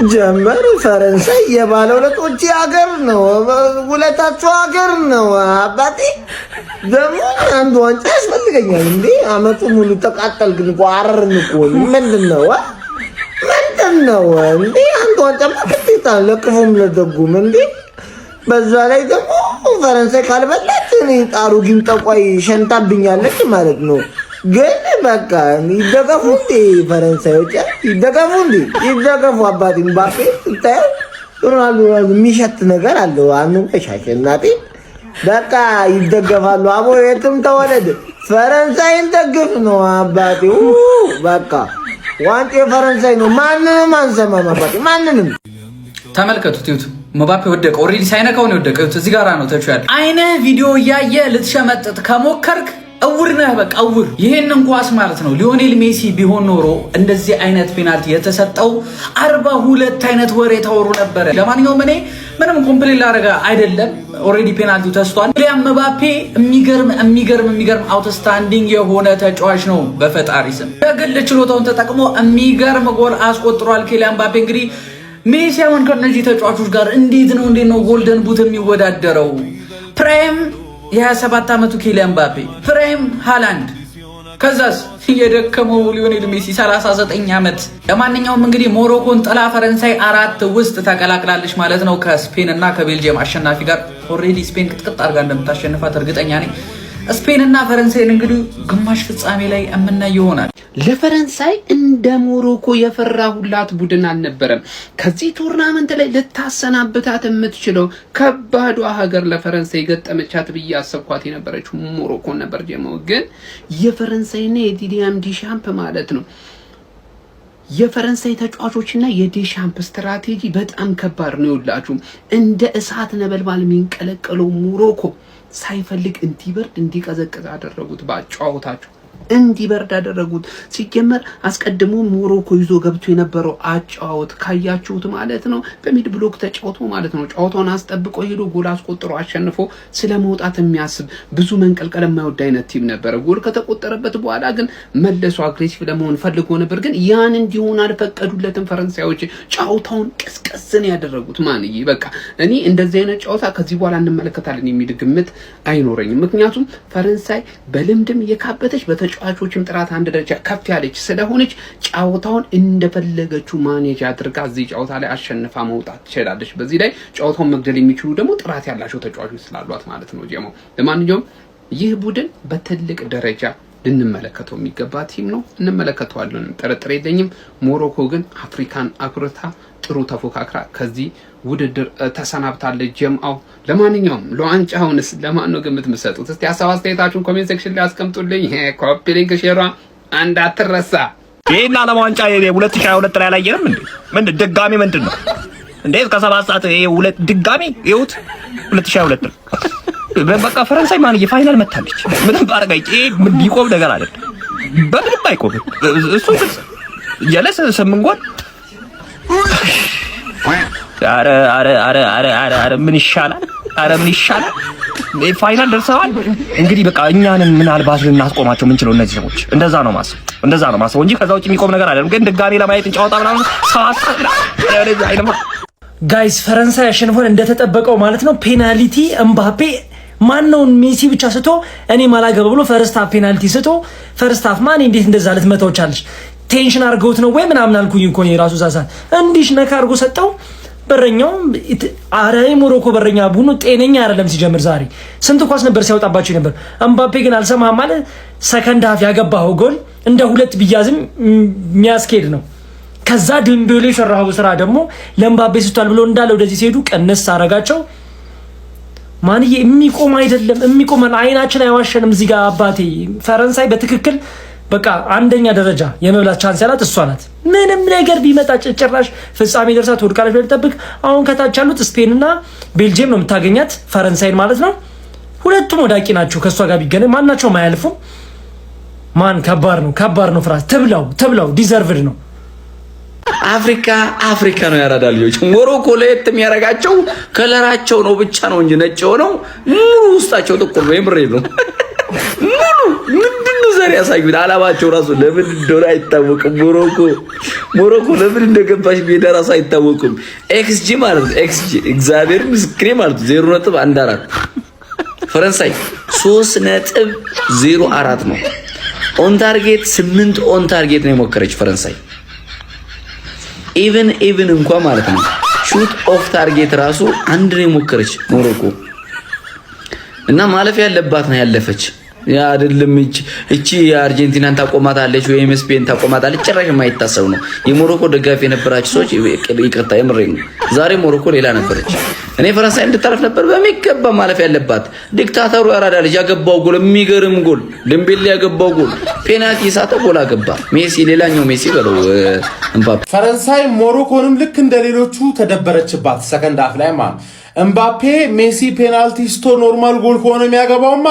ጀመር ፈረንሳይ የባለ ሁለቶች ሀገር ነው። ሁለታቸው ሀገር ነው አባቴ። ደግሞ አንድ ዋንጫ ያስፈልገኛል እንዴ? አመቱ ሙሉ ተቃጠልክን እኮ አረርን እኮ ምንድነው እንዴ? አንድ ዋንጫ ማከቴታ ለክፉም ለደጉም እንዴ? በዛ ላይ ደግሞ ፈረንሳይ ካልበላች እኔ ጣሩ ጊም ጠቋይ ሸንታብኛለች ማለት ነው። ግን በቃ ይደገፉ እንዴ ፈረንሳዮች ይደገፉ። አባቴ ምባፔ ስታየው ሮናልዶ የሚሸት ነገር አለው። አንቀሻሸናቴ በቃ ይደገፋሉ። አቦ የትም ተወለድ ፈረንሳይን ደግፍ ነው አባቴ። በቃ ዋንጫ ፈረንሳይ ነው። ማንንም አንሰማም አባቴ፣ ማንንም። ተመልከቱት፣ ይሁት ምባፔ ወደቀ። ኦሬዲ ሳይነካው ነው የወደቀው። እዚህ ጋራ ነው ተቻለ። አይነ ቪዲዮ እያየ ልትሸመጥጥ ከሞከርክ እውር ነህ፣ በቃ እውር። ይሄንን ኳስ ማለት ነው ሊዮኔል ሜሲ ቢሆን ኖሮ እንደዚህ አይነት ፔናልቲ የተሰጠው 42 አይነት ወሬ ታወሩ ነበር። ለማንኛውም እኔ ምንም ኮምፕሌት ላደርግ አይደለም፣ ኦሬዲ ፔናልቲው ተስቷል። ኪሊያን ምባፔ የሚገርም አውትስታንዲንግ የሆነ ተጫዋች ነው። በፈጣሪ ስም በግል ችሎታውን ተጠቅሞ የሚገርም ጎል አስቆጥሯል ኪሊያን ምባፔ። እንግዲህ ሜሲ አሁን ከነዚህ ተጫዋቾች ጋር እንዴት ነው ጎልደን ቡት የሚወዳደረው? ፕራይም የ27 ዓመቱ ኪሊያን ምባፔ፣ ፕራይም ሃላንድ፣ ከዛስ የደከመው ሊዮኔል ሜሲ 39 ዓመት። ለማንኛውም እንግዲህ ሞሮኮን ጥላ ፈረንሳይ 4 ውስጥ ተቀላቅላለች ማለት ነው ከስፔን እና ከቤልጂየም አሸናፊ ጋር። ኦሬዲ ስፔን ቅጥቅጥ አድርጋ እንደምታሸንፋት እርግጠኛ ነኝ። ስፔን እና ፈረንሳይን እንግዲህ ግማሽ ፍጻሜ ላይ እምናይ ይሆናል። ለፈረንሳይ እንደ ሞሮኮ የፈራሁላት ቡድን አልነበረም። ከዚህ ቱርናመንት ላይ ልታሰናብታት የምትችለው ከባዷ ሀገር ለፈረንሳይ ገጠመቻት ብዬ አሰብኳት የነበረችው ሞሮኮ ነበር። ጀመው ግን የፈረንሳይና የዲዲያም ዲሻምፕ ማለት ነው የፈረንሳይ ተጫዋቾችና የዲሻምፕ ስትራቴጂ በጣም ከባድ ነው። ይውላችሁ እንደ እሳት ነበልባል የሚንቀለቀለው ሞሮኮ ሳይፈልግ እንዲበርድ እንዲቀዘቅዝ አደረጉት። ባጫውታችሁ እንዲበርድ አደረጉት። ሲጀመር አስቀድሞ ሞሮኮ ይዞ ገብቶ የነበረው አጫውት ካያችሁት ማለት ነው በሚድ ብሎክ ተጫውቶ ማለት ነው ጫውታውን አስጠብቆ ሄዶ ጎል አስቆጥሮ አሸንፎ ስለመውጣት የሚያስብ ብዙ መንቀልቀል የማይወድ አይነት ቲም ነበር። ጎል ከተቆጠረበት በኋላ ግን መለሱ አግሬሲቭ ለመሆን ፈልጎ ነበር፣ ግን ያን እንዲሆን አልፈቀዱለትም ፈረንሳዮች። ጫውታውን ቀስቀስን ያደረጉት ማንዬ በቃ እኔ እንደዚህ አይነት ጫውታ ከዚህ በኋላ እንመለከታለን የሚል ግምት አይኖረኝም። ምክንያቱም ፈረንሳይ በልምድም የካበተች ተጫዋቾችም ጥራት አንድ ደረጃ ከፍ ያለች ስለሆነች ጫውታውን እንደፈለገችው ማኔጅ አድርጋ እዚህ ጫውታ ላይ አሸንፋ መውጣት ትችላለች። በዚህ ላይ ጫውታውን መግደል የሚችሉ ደግሞ ጥራት ያላቸው ተጫዋቾች ስላሏት ማለት ነው ጀማው። ለማንኛውም ይህ ቡድን በትልቅ ደረጃ ልንመለከተው የሚገባ ቲም ነው፣ እንመለከተዋለን፣ ጥርጥር የለኝም። ሞሮኮ ግን አፍሪካን አኩርታ ጥሩ ተፎካክራ ከዚህ ውድድር ተሰናብታለች ጀማው። ለማንኛውም ለዋንጫውንስ ለማን ነው ግምት የምትሰጡት? እስቲ ሀሳብ አስተያየታችሁን ኮሜንት ሴክሽን ላይ አስቀምጡልኝ። ኮፒ ሊንክ ሼር እንዳትረሳ። ይሄን ዓለም ዋንጫ 2022 ላይ አላየንም እንዴ? ምን ድጋሚ ምንድን ነው እንዴ? ከ7 ሰዓት ይሄ ሁለት ድጋሚ ይሁት 2022 በቃ ፈረንሳይ ማን የፋይናል መታለች። ምንም ባረጋይ ይሄ ምን ቢቆም ነገር አይደል? በምንም አይቆም እሱ ጀለስ 8 ጎል። አረ ምን ይሻላል? ፋይናል ደርሰዋል። እንግዲህ በቃ እኛንን ምናልባት ልናስቆማቸው የምንችለው እነዚህ ሰዎች እንደዛ ነው ማሰብ እንጂ ከዛ ውጭ የሚቆም ነገር አይደለም። ግን ድጋሜ ለማየት እንጫወታ ምናምን ጋይስ ፈረንሳይ አሸንፎን እንደተጠበቀው ማለት ነው። ፔናልቲ እምባፔ ማነው ሜሲ ብቻ ስቶ እኔ ማላገባ ብሎ ፈርስት ሃፍ ፔናልቲ ስቶ ፈርስት ሃፍ ማን እንዴት እንደዛ ልትመታው ቻለሽ? ቴንሽን አርገውት ነው ወይ ምናምን አልኩኝ እኮ ነው የራሱ ዛዛ እንዲሽ ነካ አርጎ ሰጠው። በረኛው አራይ ሞሮኮ በረኛ ቡኑ ጤነኛ አይደለም። ሲጀምር ዛሬ ስንት ኳስ ነበር ሲያወጣባቸው ነበር። እምባፔ ግን አልሰማህም ማለት ሰከንድ ሃፍ ያገባው ጎል እንደ ሁለት ቢያዝም የሚያስኬድ ነው። ከዛ ድንቤሌ የሰራው ስራ ደግሞ ለእምባፔ ስቷል ብሎ እንዳለ ወደዚህ ሲሄዱ ቀነስ አረጋቸው። ማንዬ የሚቆም አይደለም የሚቆም አይናችን አይዋሸንም። እዚህ ጋር አባቴ ፈረንሳይ በትክክል በቃ አንደኛ ደረጃ የመብላት ቻንስ ያላት እሷ ናት። ምንም ነገር ቢመጣ ጭራሽ ፍጻሜ ደርሳ ትወድቃለች ብለህ ጠብቅ። አሁን ከታች ያሉት ስፔን እና ቤልጂየም ነው የምታገኛት ፈረንሳይን ማለት ነው። ሁለቱም ወዳቂ ናቸው። ከሷ ጋር ቢገናኝ ማናቸው ማያልፉ። ማን ከባድ ነው ፍራስ ተብላው ዲዘርቭድ ነው። አፍሪካ ነው ያራዳ ልጆች። ሞሮኮ ለየት የሚያረጋቸው ከለራቸው ነው ብቻ ነው እንጂ ነጭ ሆነው ሙሉ ውስጣቸው ጥቁር ነው። የምሬ ነው ሙሉ ምንድነው ዛሬ ያሳዩት? አላማቸው ራሱ ለምን እንደሆነ አይታወቅም። ሞሮኮ ለምን እንደገባች ሜዳ ራሱ አይታወቅም። ኤክስጂ ማለት ነው። ኤክስጂ እግዚአብሔር ምስክሬ ማለት 0.14 ፈረንሳይ 3.04 ነው። ኦን ታርጌት 8 ኦን ታርጌት ነው የሞከረች ፈረንሳይ። ኢቭን እንኳን ማለት ነው ሹት ኦፍ ታርጌት ራሱ አንድ ነው የሞከረች ሞሮኮ እና ማለፍ ያለባት ነው ያለፈች። ያ አይደለም እቺ የአርጀንቲናን ታቆማታለች ወይም ስፔን ታቆማታለች። ጭራሽ የማይታሰብ ነው። የሞሮኮ ደጋፊ የነበራችሁ ሰዎች ይቅርታ የምሬን ነው። ዛሬ ሞሮኮ ሌላ ነበረች። እኔ ፈረንሳይ እንድታረፍ ነበር በሚገባ ማለፍ ያለባት። ዲክታተሩ ያራዳ ልጅ ያገባው ጎል የሚገርም ጎል፣ ደምቤሌ ያገባው ጎል፣ ፔናልቲ ሳተ ጎል አገባ። ሜሲ ሌላኛው ሜሲ በለው እምባፔ። ፈረንሳይ ሞሮኮንም ልክ እንደሌሎቹ ተደበረችባት። ሰከንድ አፍ ላይ ማለት እምባፔ ሜሲ ፔናልቲ ስቶ ኖርማል ጎል ከሆነ የሚያገባውማ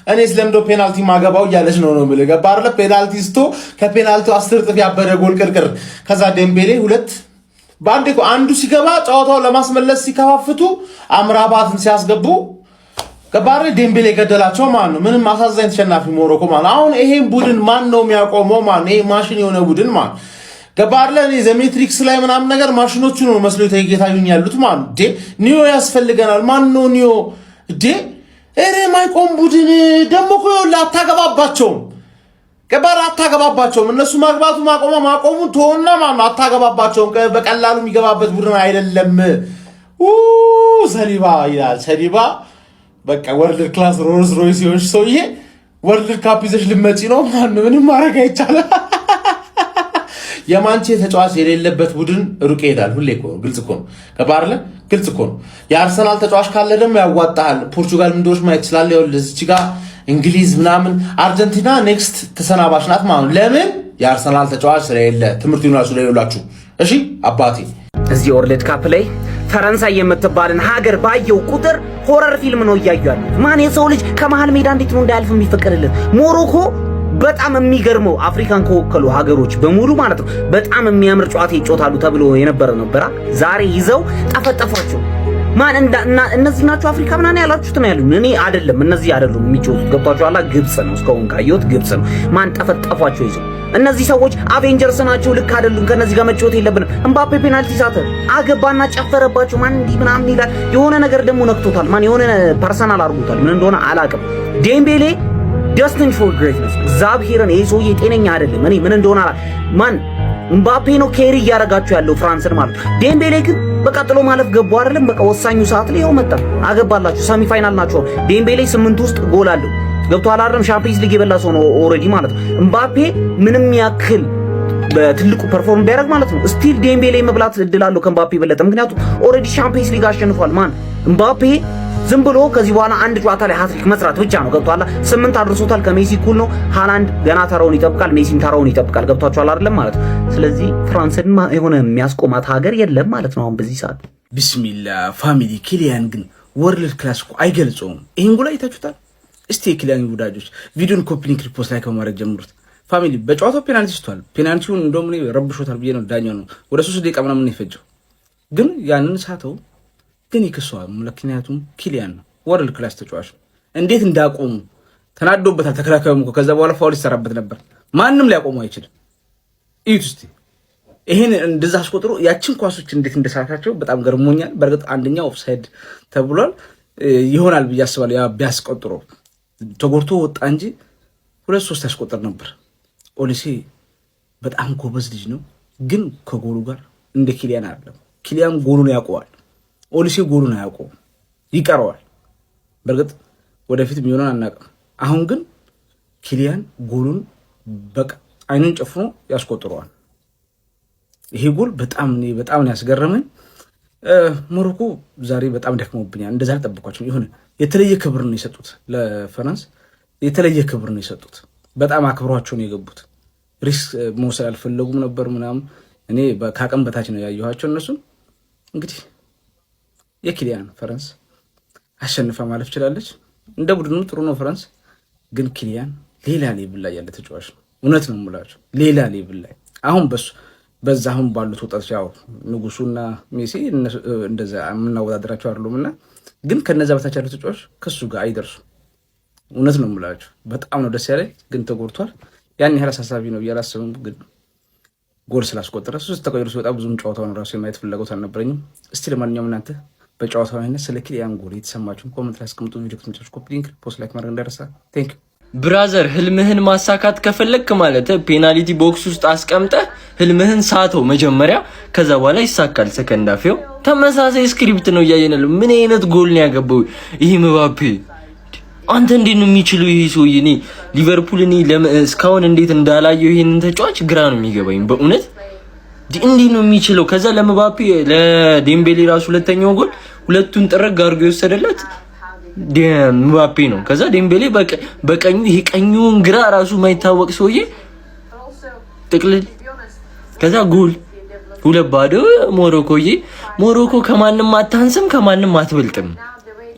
እኔስ ለምዶ ፔናልቲ ማገባው እያለች ነው የምልህ። ገባህ አይደለ? ፔናልቲ ስቶ ከፔናልቲው 10 እጥፍ ያበደ ጎል ቅርቅር። ከዛ ዴምቤሌ ሁለት በአንድ አንዱ ሲገባ ጨዋታው ለማስመለስ ሲከፋፍቱ አምራባትን ሲያስገቡ ገባህ አይደል? ዴምቤሌ ገደላቸው ማለት ነው። ምንም አሳዛኝ ተሸናፊ ሞሮኮ ማለት ነው። አሁን ይሄን ቡድን ማን ነው የሚያቆመው? ማለት ይሄ ማሽን የሆነ ቡድን ማለት ገባህ አይደል? እኔ ዘሜትሪክስ ላይ ምናምን ነገር ማሽኖቹ ነው መስሎ የታዩኝ ያሉት ማለት ዴ ኒዮ ያስፈልገናል። ማን ነው ኒዮ ዴ እኔ ማይቆም ቡድን ደሞ እኮ አታገባባቸውም። ገባህ አታገባባቸውም። እነሱ ማግባቱ ማቆሙን ተወና ማለት ነው። አታገባባቸውም። በቀላሉ የሚገባበት ቡድን አይደለም። ሰሊባ ይላል ሰሊባ። በቃ ወርልድ ክላስ ሮልስ ሮይስ ሲሆንሽ ሰውዬ ወርልድ ካፕ ይዘሽ ልመጪ ነው ማለት ምንም ማድረግ አይቻልም። የማንቼ ተጫዋች የሌለበት ቡድን ሩቅ ይሄዳል። ሁሌ እኮ ግልጽ እኮ ነው። ገባህ አይደል? ግልጽ እኮ ነው። የአርሰናል ተጫዋች ካለ ደግሞ ያዋጣሃል። ፖርቹጋል ምንዶች ማየት ይችላል። ይኸውልህ እዚህ ጋር እንግሊዝ ምናምን አርጀንቲና ኔክስት ተሰናባሽ ናት ማለት ነው። ለምን የአርሰናል ተጫዋች ስለሌለ ትምህርት ይኖራል ስለሌላችሁ። እሺ አባቴ እዚህ ወርልድ ካፕ ላይ ፈረንሳይ የምትባልን ሀገር ባየው ቁጥር ሆረር ፊልም ነው እያዩአል። ማን የሰው ልጅ ከመሃል ሜዳ እንዴት ነው እንዳያልፍ የሚፈቀድለት? ሞሮኮ በጣም የሚገርመው አፍሪካን ከወከሉ ሀገሮች በሙሉ ማለት ነው በጣም የሚያምር ጨዋታ ይጫወታሉ ተብሎ የነበረ ነበር። ዛሬ ይዘው ጠፈጠፏቸው። ማን እነዚህ ናቸው አፍሪካ ምናምን ያላችሁት ነው ያሉን። እኔ አይደለም እነዚህ አይደሉም የሚጫወቱት። ገብቷችኋል? ግብጽ ነው እስካሁን ካየሁት ግብጽ ነው። ማን ጠፈጠፏቸው ይዘው። እነዚህ ሰዎች አቬንጀርስ ናቸው። ልክ አይደሉም። ከነዚህ ጋር መጫወት የለብንም። እምባፔ ፔናልቲ ሳተ አገባና ጨፈረባቸው። ማን እንዲህ ምናምን ይላል። የሆነ ነገር ደግሞ ነክቶታል። ማን የሆነ ፐርሰናል አድርጎታል። ምን እንደሆነ አላውቅም። ዴምቤሌ ደስቲን ፎር ግሬትነስ እግዚአብሔርን ይሄ ሰውዬ ጤነኛ አይደለም። እኔ ምን እንደሆነ እምባፔ ነው ኬሪ እያደረጋችሁ ያለው ፍራንስን ማለት ነው። ዴምቤሌ ግን በቃ ጥሎ ማለፍ ገቡ አይደለም። በቃ ወሳኙ ሰዓት ላይ ይኸው መጣ አገባላችሁ። ሰሚ ፋይናል ናቸው። ዴምቤሌ 8 ውስጥ ጎል አለው። ገብቷል አይደለም? ሻምፒየንስ ሊግ የበላ ሰው ነው ኦልሬዲ ማለት ነው። እምባፔ ምንም ያክል በትልቁ ፐርፎርም ቢያደርግ ማለት ነው ስቲል ዴምቤሌ መብላት እድል አለው ከእምባፔ በለጠ። ምክንያቱም ኦልሬዲ ሻምፒየንስ ሊግ አሸንፏል። ማን እምባፔ ዝም ብሎ ከዚህ በኋላ አንድ ጨዋታ ላይ ሃትሪክ መስራት ብቻ ነው። ገብቷል? 8 አድርሶታል። ከሜሲ እኩል ነው። ሃላንድ ገና ተራውን ይጠብቃል። ሜሲም ተራውን ይጠብቃል። ገብቷችኋል አይደለም ማለት ነው። ስለዚህ ፍራንስን የሆነ የሚያስቆማት ሀገር የለም ማለት ነው አሁን በዚህ ሰዓት። ቢስሚላ ፋሚሊ ኪሊያን ግን ወርልድ ክላስ እኮ አይገልጸውም። ይሄን ጎል አይታችሁታል? እስቲ የኪሊያን ወዳጆች ቪዲዮን ኮፒ ሊንክ ሪፖስት ላይ ከማድረግ ጀምሩት። ፋሚሊ በጨዋታው ፔናልቲ ስቷል። ፔናልቲውን እንደውም እኔ ረብሾታል ብዬ ነው ዳኛው ነው ወደ 3 ደቂቃ ምናምን የፈጀው ግን ያንን ሳተው ግን ይክሷል። ምክንያቱም ኪሊያን ነው ወርልድ ክላስ ተጫዋች። እንዴት እንዳቆሙ ተናዶበታል። ተከላካዩም እኮ ከዛ በኋላ ፋውል ይሰራበት ነበር። ማንም ሊያቆሙ አይችልም። እዩት እስቲ ይሄን እንደዛ አስቆጥሮ ያችን ኳሶች እንዴት እንደሳታቸው በጣም ገርሞኛል። በእርግጥ አንደኛው ኦፍሳይድ ተብሏል ይሆናል ብዬ አስባለሁ። ያ ቢያስቆጥሮ ተጎርቶ ወጣ እንጂ 2-3 ያስቆጥር ነበር። ኦሊሴ በጣም ጎበዝ ልጅ ነው፣ ግን ከጎሉ ጋር እንደ ኪሊያን አይደለም። ኪሊያን ጎሉን ያውቀዋል። ኦሊሴ ጎሉን አያውቀውም፣ ይቀረዋል። በእርግጥ ወደፊት የሚሆነውን አናውቅም። አሁን ግን ኪሊያን ጎሉን በቃ አይኑን ጨፍኖ ያስቆጥረዋል። ይሄ ጎል በጣም ያስገረመኝ። ሞሮኮ ዛሬ በጣም ደክሞብኛል። እንደዛ አልጠበኳቸውም። የሆነ የተለየ ክብር ነው የሰጡት ለፈረንስ፣ የተለየ ክብር ነው የሰጡት። በጣም አክብሯቸው ነው የገቡት። ሪስክ መውሰድ አልፈለጉም ነበር ምናምን። እኔ ከአቅም በታች ነው ያየኋቸው እነሱን። እንግዲህ የኪሊያን ፈረንስ አሸንፋ ማለፍ ችላለች። እንደ ቡድኑ ጥሩ ነው ፈረንስ፣ ግን ኪሊያን ሌላ ሌቭል ላይ ያለ ተጫዋች ነው። እውነት ነው የምላቸው፣ ሌላ ሌቭል ላይ አሁን በዛ አሁን ባሉት ወጣቶች ያው ንጉሱና ሜሲ እንደዛ የምናወዳደራቸው አይደሉም እና ግን ከነዛ በታች ያሉ ተጫዋች ከሱ ጋር አይደርሱም። እውነት ነው የምላችሁ በጣም ነው ደስ ያለኝ። ግን ተጎድቷል። ያን ያህል አሳሳቢ ነው እያላሰብም ግን ጎል ስላስቆጠረ እሱ ተቀይሮ ሲወጣ ብዙም ጨዋታውን ራሱ የማየት ፍላጎት አልነበረኝም። እስቲ ለማንኛውም እናንተ በጨዋታው አይነት ስለ ኪሊያን ጎል የተሰማችሁን ኮሜንት ላይ አስቀምጡ። ቪዲዮ ከተመቻችሁ ኮፒ ሊንክ ፖስት ላይክ ማድረግ እንዳይረሳ። ቴንክ ዩ ብራዘር። ህልምህን ማሳካት ከፈለክ ማለት ፔናልቲ ቦክስ ውስጥ አስቀምጠህ ህልምህን ሳተው መጀመሪያ፣ ከዛ በኋላ ይሳካል። ሰከንድ አፌው ተመሳሳይ ስክሪፕት ነው እያየነው። ምን አይነት ጎል ነው ያገባው ይሄ ምባፔ? አንተ እንዴት ነው የሚችለው ይሄ ሰውዬ? እኔ ሊቨርፑል እስካሁን እንዴት እንዳላየው ይሄንን ተጫዋች ግራ ነው የሚገባኝ በእውነት እንዴት ነው የሚችለው? ከዛ ለምባፔ ለዴምቤሌ ራሱ ሁለተኛው ጎል ሁለቱን ጥረግ አድርጎ የወሰደለት ምባፔ ነው። ከዛ ዴምቤሌ በቀኙ ይሄ ቀኙን ግራ ራሱ የማይታወቅ ሰውዬ ጥቅልል፣ ከዛ ጎል 2-0 ሞሮኮዬ። ሞሮኮ ከማንም አታንስም ከማንም አትበልጥም፣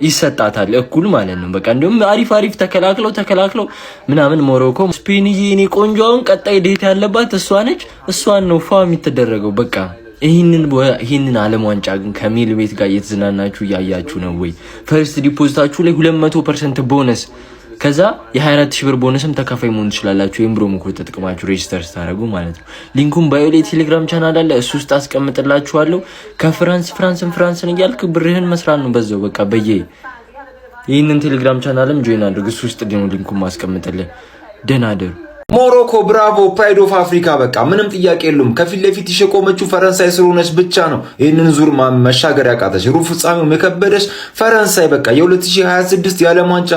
ይሰጣታል እኩል ማለት ነው። በቃ እንደውም አሪፍ ተከላክለው ምናምን ሞሮኮ ስፔንዬ እኔ ቆንጆውን ቀጣይ ዴት ያለባት እሷ ነች። እሷን ነው ፋም የተደረገው። በቃ ይህንን ዓለም ዋንጫ ግን ከሜል ቤት ጋር እየተዝናናችሁ እያያችሁ ነው ወይ? ፈርስት ዲፖዚታችሁ ላይ 200% ቦነስ፣ ከዛ የ24000 ብር ቦነስም ተካፋይ መሆን ትችላላችሁ። ወይም ፕሮሞ ኮድ ተጠቅማችሁ ሬጂስተር ስታደርጉ ማለት ነው። ሊንኩን ባዮ ላይ ቴሌግራም ቻናል አለ፣ እሱ ውስጥ አስቀምጥላችኋለሁ። ከፍራንስን እያልክ ብርህን መስራት ነው በዛው። በቃ ይህንን ቴሌግራም ቻናልም ጆይን አድርግ፣ እሱ ውስጥ ነው ሊንኩን ማስቀምጥልህ። ደህና ደሩ። ሞሮኮ ብራቮ፣ ፕራይድ ኦፍ አፍሪካ። በቃ ምንም ጥያቄ የለውም። ከፊት ለፊት የቆመችው ፈረንሳይ ስለሆነች ብቻ ነው ይህንን ዙር መሻገር ያቃተች። ሩብ ፍጻሜው የከበደች ፈረንሳይ። በቃ የ2026 የዓለም ዋንጫ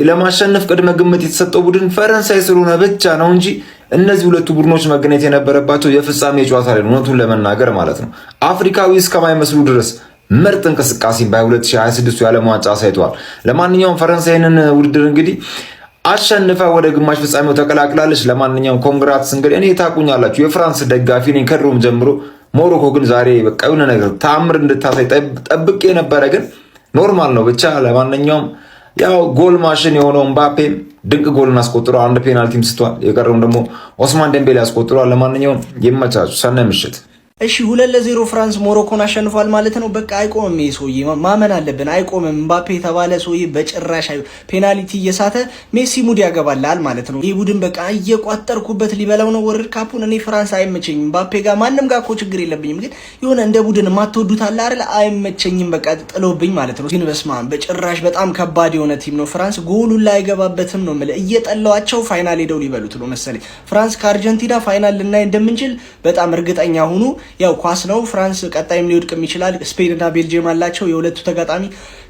ለማሸነፍ ቅድመ ግምት የተሰጠው ቡድን ፈረንሳይ ስለሆነ ብቻ ነው እንጂ እነዚህ ሁለቱ ቡድኖች መገናኘት የነበረባቸው የፍጻሜ ጨዋታ ላይ ነው፣ እውነቱን ለመናገር ማለት ነው። አፍሪካዊ እስከማይመስሉ ድረስ ምርጥ እንቅስቃሴ በ2026 የዓለም ዋንጫ አሳይተዋል። ለማንኛውም ፈረንሳይንን ውድድር እንግዲህ አሸንፋ ወደ ግማሽ ፍጻሜው ተቀላቅላለች። ለማንኛውም ኮንግራትስ። እንግዲህ እኔ ታቁኛላችሁ የፍራንስ ደጋፊ ነኝ ከድሮም ጀምሮ። ሞሮኮ ግን ዛሬ በቃ የሆነ ነገር ተአምር እንድታሳይ ጠብቄ ነበረ፣ ግን ኖርማል ነው ብቻ። ለማንኛውም ያው ጎል ማሽን የሆነው ምባፔ ድንቅ ጎልን አስቆጥሯል። አንድ ፔናልቲም ስቷል። የቀረውን ደግሞ ኦስማን ዴምቤሌ አስቆጥሯል። ለማንኛውም ይመቻችሁ። ሰናይ ምሽት። እሺ 2-0 ፍራንስ ሞሮኮን አሸንፏል ማለት ነው። በቃ አይቆምም ይሄ ሰውዬ፣ ማመን አለብን። አይቆምም። ምባፔ የተባለ ሰውዬ በጭራሽ ፔናልቲ እየሳተ ሜሲ ሙድ ያገባላል ማለት ነው። ይሄ ቡድን በቃ እየቋጠርኩበት ሊበላው ነው ወርልድ ካፑን። እኔ ፍራንስ አይመቸኝም። ምባፔ ጋር ማንም ጋር እኮ ችግር የለብኝም፣ ግን የሆነ እንደ ቡድን የማትወዱት አለ አይደል? አይመቸኝም። በቃ ጥሎብኝ ማለት ነው። ግን በስመ አብ በጭራሽ በጣም ከባድ የሆነ ቲም ነው ፍራንስ። ጎሉን ላይ አይገባበትም ነው የምልህ። እየጠላዋቸው ፋይናል ሄደው ሊበሉት ነው መሰለኝ። ፍራንስ ከአርጀንቲና ፋይናል ልናይ እንደምንችል በጣም እርግጠኛ ሁኑ። ያው ኳስ ነው። ፍራንስ ቀጣይም ሊወድቅም ይችላል። ስፔን እና ቤልጅየም አላቸው። የሁለቱ ተጋጣሚ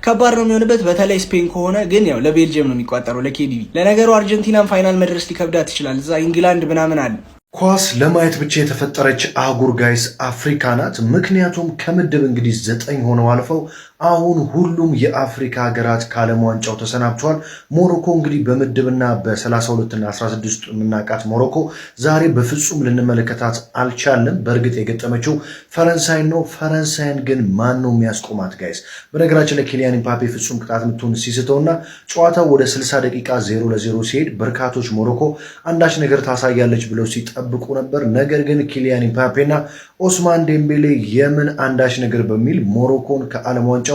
ከባድ ነው የሚሆንበት፣ በተለይ ስፔን ከሆነ ግን ያው ለቤልጅየም ነው የሚቋጠረው ለኬዲቢ። ለነገሩ አርጀንቲናም ፋይናል መድረስ ሊከብዳት ይችላል። እዛ ኢንግላንድ ምናምን አለ። ኳስ ለማየት ብቻ የተፈጠረች አህጉር ጋይስ አፍሪካ ናት። ምክንያቱም ከምድብ እንግዲህ 9 ሆነው አልፈው አሁን ሁሉም የአፍሪካ ሀገራት ከዓለም ዋንጫው ተሰናብተዋል። ሞሮኮ እንግዲህ በምድብና በ32 እና 16 የምናውቃት ሞሮኮ ዛሬ በፍጹም ልንመለከታት አልቻለም። በእርግጥ የገጠመችው ፈረንሳይ ነው። ፈረንሳይን ግን ማን ነው የሚያስቆማት ጋይስ? በነገራችን ላይ ኪሊያን ምባፔ ፍጹም ቅጣት ምቱን ሲስተውና ጨዋታው ወደ 60 ደቂቃ 0-0 ሲሄድ በርካቶች ሞሮኮ አንዳች ነገር ታሳያለች ብለው ሲጠብቁ ነበር። ነገር ግን ኪሊያን ምባፔና ኦስማን ዴምቤሌ የምን አንዳች ነገር በሚል ሞሮኮን ከዓለም ዋንጫው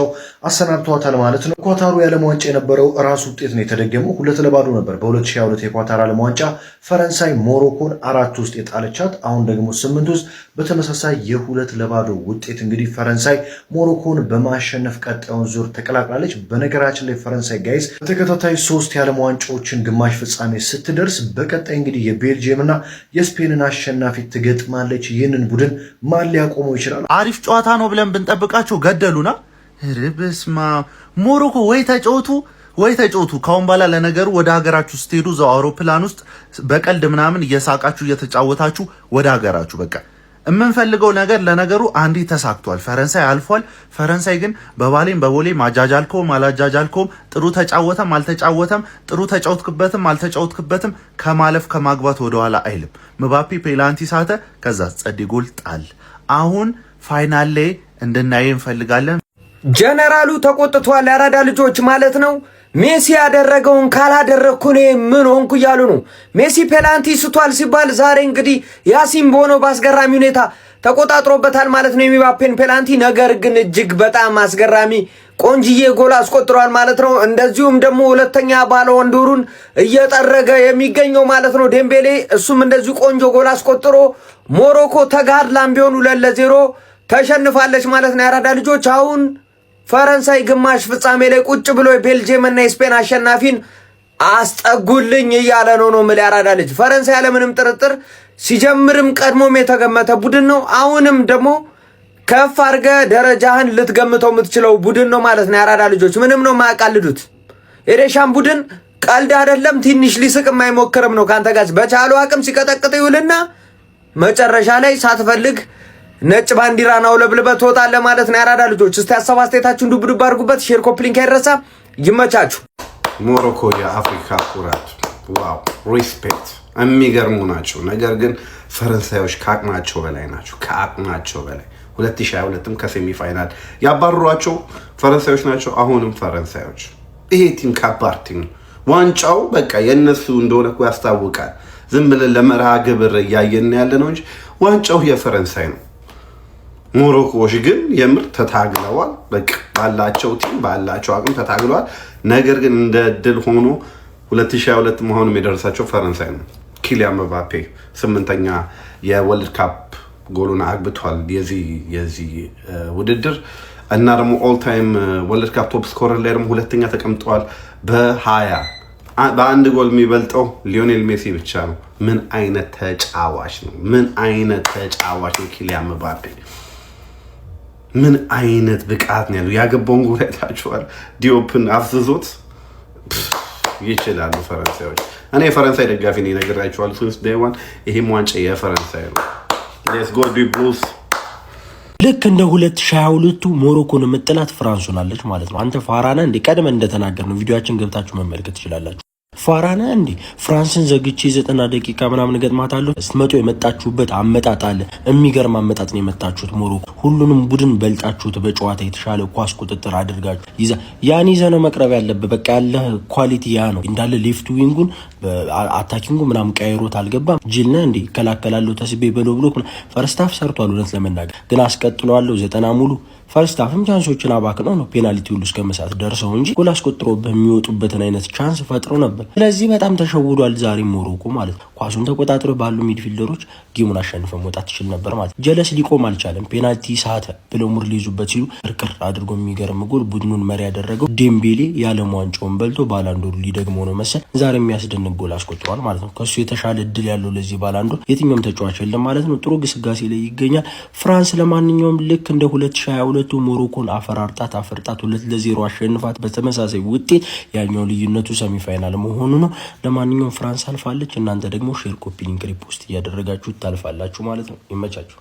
አሰናብተዋታል ማለት ነው። ኳታሩ የዓለም ዋንጫ የነበረው ራሱ ውጤት ነው የተደገመው። 2-0 ነበር በ2022 የኳታር ዓለም ዋንጫ ፈረንሳይ ሞሮኮን 4 ውስጥ የጣለቻት። አሁን ደግሞ 8 ውስጥ በተመሳሳይ የ2-0 ውጤት እንግዲህ ፈረንሳይ ሞሮኮን በማሸነፍ ቀጣዩን ዙር ተቀላቅላለች። በነገራችን ላይ ፈረንሳይ ጋይስ በተከታታይ 3 የዓለም ዋንጫዎችን ግማሽ ፍጻሜ ስትደርስ በቀጣይ እንግዲህ የቤልጅየም እና የስፔንን አሸናፊ ትገጥማለች። ይህንን ቡድን ማን ሊያቆመው ይችላል? አሪፍ ጨዋታ ነው ብለን ብንጠብቃቸው ገደሉና ርብስማ ሞሮኮ ወይ ተጫወቱ። ካሁን በኋላ ለነገሩ ወደ ሀገራችሁ ስትሄዱ እዛው አውሮፕላን ውስጥ በቀልድ ምናምን እየሳቃችሁ እየተጫወታችሁ ወደ ሀገራችሁ በቃ የምንፈልገው ነገር ለነገሩ አንዴ ተሳክቷል። ፈረንሳይ አልፏል። ፈረንሳይ ግን በቦሌም አጃጃልከውም አላጃጃልከውም ጥሩ ተጫወተም አልተጫወተም ጥሩ ተጫወትክበትም አልተጫወትክበትም ከማለፍ ከማግባት ወደኋላ አይልም። ምባፔ ፔናልቲ ሳተ፣ ከዛ ጸዴ ጎል ጣል። አሁን ፋይናል ላይ እንድናይ እንፈልጋለን። ጀነራሉ ተቆጥቷል። ያራዳ ልጆች ማለት ነው። ሜሲ ያደረገውን ካላደረግኩ እኔ ምን ሆንኩ እያሉ ነው። ሜሲ ፔናልቲ ስቷል ሲባል ዛሬ እንግዲህ ያሲን ቦኖ በአስገራሚ ሁኔታ ተቆጣጥሮበታል ማለት ነው የሚባፔን ፔናልቲ። ነገር ግን እጅግ በጣም አስገራሚ ቆንጅዬ ጎል አስቆጥሯል ማለት ነው። እንደዚሁም ደግሞ ሁለተኛ ባሎን ዶሩን እየጠረገ የሚገኘው ማለት ነው ዴምቤሌ፣ እሱም እንደዚሁ ቆንጆ ጎል አስቆጥሮ ሞሮኮ ተጋድላም ቢሆን 2-0 ተሸንፋለች ማለት ነው። ያራዳ ልጆች አሁን ፈረንሳይ ግማሽ ፍጻሜ ላይ ቁጭ ብሎ የቤልጂየም እና የስፔን አሸናፊን አስጠጉልኝ እያለ ነው ማለት ያራዳ ልጅ። ፈረንሳይ ያለምንም ጥርጥር ሲጀምርም ቀድሞም የተገመተ ቡድን ነው። አሁንም ደግሞ ከፍ አድርገ ደረጃህን ልትገምተው የምትችለው ቡድን ነው ማለት ነው። ያራዳ ልጆች ምንም ነው የማያቃልዱት። የዴሻም ቡድን ቀልድ አይደለም። ትንሽ ሊስቅ የማይሞክርም ነው። ካንተ ጋር በቻሉ አቅም ሲቀጠቅጥ ይውልና መጨረሻ ላይ ሳትፈልግ ነጭ ባንዲራን አውለብልበህ ትወጣለህ ማለት ነው። ያራዳ ልጆች እስቲ ሀሳብ አስተያየታችሁን ዱብ ዱብ አድርጉበት። ሼር ኮፕሊንክ አይረሳ። ይመቻችሁ። ሞሮኮ የአፍሪካ ኩራት፣ ዋው ሪስፔክት፣ የሚገርሙ ናቸው። ነገር ግን ፈረንሳዮች ከአቅማቸው በላይ ናቸው። ከአቅማቸው በላይ 2022ም ከሴሚ ፋይናል ያባረሯቸው ፈረንሳዮች ናቸው። አሁንም ፈረንሳዮች ይሄ ቲም ከባድ ቲም ነው። ዋንጫው በቃ የነሱ እንደሆነ እኮ ያስታውቃል። ዝም ብለን ለመርሃ ግብር እያየን ያለ ነው እንጂ ዋንጫው የፈረንሳይ ነው። ሞሮኮዎች ግን የምር ተታግለዋል። በቃ ባላቸው ቲም ባላቸው አቅም ተታግለዋል። ነገር ግን እንደ ድል ሆኖ 2022 መሆኑም የደረሳቸው ፈረንሳይ ነው። ኪሊያን ምባፔ 8ኛ የወርልድ ካፕ ጎሉን አግብቷል የዚህ ውድድር እና ደግሞ ኦል ታይም ወርልድ ካፕ ቶፕ ስኮረር ላይ ደግሞ ሁለተኛ ተቀምጠዋል በ20 በአንድ ጎል የሚበልጠው ሊዮኔል ሜሲ ብቻ ነው። ምን አይነት ተጫዋች ነው! ምን አይነት ተጫዋች ነው ኪሊያን ምባፔ! ምን አይነት ብቃት ነው ያለው! ያገባውን ጎል አይታችኋል። ዲዮፕን አፍዝዞት ይችላሉ ፈረንሳዮች። እኔ የፈረንሳይ ደጋፊ ነኝ፣ ነግራችኋል። ሶስት ዳይዋን ይሄም ዋንጫ የፈረንሳይ ነው። ሌትስ ጎ ዲ ብሉስ። ልክ እንደ 2022ቱ ሞሮኮን የምጥላት ፍራንስ ሆናለች ማለት ነው። አንተ ፋራና እንደ ቀድመን እንደተናገርነው ቪዲዮአችን ገብታችሁ መመልከት ትችላላችሁ። ፋራና እንዴ ፍራንስን ዘግቼ 90 ደቂቃ ምናምን ገጥማታለሁ። ስትመጡ የመጣችሁበት አመጣጥ አለ። የሚገርም አመጣጥ ነው የመጣችሁት። ሞሮኮ ሁሉንም ቡድን በልጣችሁት በጨዋታ የተሻለ ኳስ ቁጥጥር አድርጋችሁ ያን ይዘህ ነው መቅረብ ያለበት። በቃ ያለ ኳሊቲ ያ ነው እንዳለ። ሌፍት ዊንጉን አታኪንጉ ምናምን ቀይሮት አልገባም። ጅልና እንዴ ይከላከላለሁ ተስቤ በሎ ብሎ ፈርስት ሃፍ ሰርቷል። እውነት ለመናገር ግን አስቀጥለዋለሁ 90 ሙሉ ፈርስት ሃፍም ቻንሶችን አባክነው ነው ፔናልቲ ሁሉ እስከመሳት ደርሰው እንጂ ጎል አስቆጥሮ በሚወጡበትን አይነት ቻንስ ፈጥሮ ነበር። ስለዚህ በጣም ተሸውዷል ዛሬ ሞሮኮ ማለት ነው። ኳሱን ተቆጣጥሮ ባሉ ሚድፊልደሮች ጌሙን አሸንፈው መውጣት ይችል ነበር ማለት ነው። ጀለስ ሊቆም አልቻለም። ፔናልቲ ሳተ ብለው ሙር ሊይዙበት ሲሉ እርቅር አድርጎ የሚገርም ጎል ቡድኑን መሪ ያደረገው ዴምቤሌ የዓለም ዋንጫውን በልቶ ባላንዶር ሊደግመው ነው መሰል ዛሬ የሚያስደንቅ ጎል አስቆጥሯል ማለት ነው። ከሱ የተሻለ እድል ያለው ለዚህ ባላንዶር የትኛውም ተጫዋች የለም ማለት ነው። ጥሩ ግስጋሴ ላይ ይገኛል ፍራንስ። ለማንኛውም ልክ እንደ 2022 ሞሮኮን አፈርጣት 2-0 አሸንፋት በተመሳሳይ ውጤት ያኛው ልዩነቱ ሰሚፋይናል መሆኑ ነው። ለማንኛውም ፍራንስ አልፋለች። እናንተ ደግሞ ሼር ኮፒ ሊንክ ሪፖስት እያደረጋችሁ ታልፋላችሁ ማለት ነው። ይመቻችሁ።